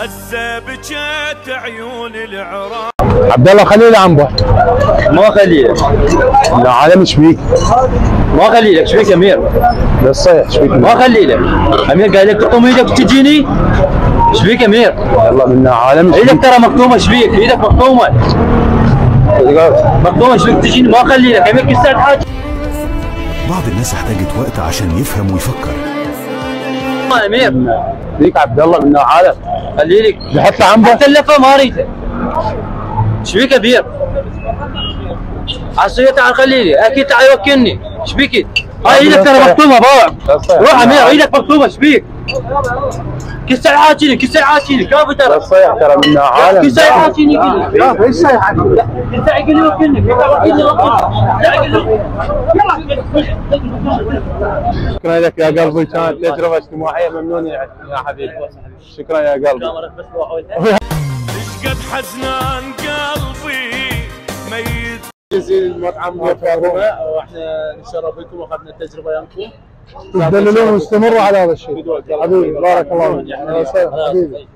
هسه بجت عيون العراق. عبد الله خليل عمبو. ما خليلك. لا عالم ايش بيك؟ ما خليلك، ايش بيك يا امير؟ بالصيح ايش بيك؟ ما خليلك. امير قال لك تقوم ايدك وتجيني؟ ايش بيك يا امير؟ يلا منا عالم ايش بيك؟ ايدك ترى مكتومه، ايش بيك؟ ايدك مكتومه. مكتومه، ايش بيك تجيني؟ ما خليلك، امير كسرت حاجه. بعض الناس احتاجت وقت عشان يفهم ويفكر. ما امير ليك عبد الله منا عالم. خليلك. لحتى عمبو. حتى اللفه ما اريده. ايش بيك يا امير؟ عصيت على خليلي، اكيد تعال يوكلني، ايش بيك؟ هاي ايدك ترى مكتومه باع. روح امير، ايدك مكتومه، ايش بيك؟ كسر عاجيني، كسر عاجيني، كافي ترى. بالصيح ترى منا عالم. كسر عاجيني كافي ايش صيح؟ كسر يقول وكلني، شكرا لك يا قلبي، كانت تجربه اجتماعيه ممنونه يا حبيبي. شكرا يا قلبي. ايش قد حزنان قلبي ميت. جزيل المطعم واحنا نشرف بكم واخذنا التجربه وياكم. تدللون واستمروا على هذا الشيء. حبيبي بارك الله فيك. حبيبي.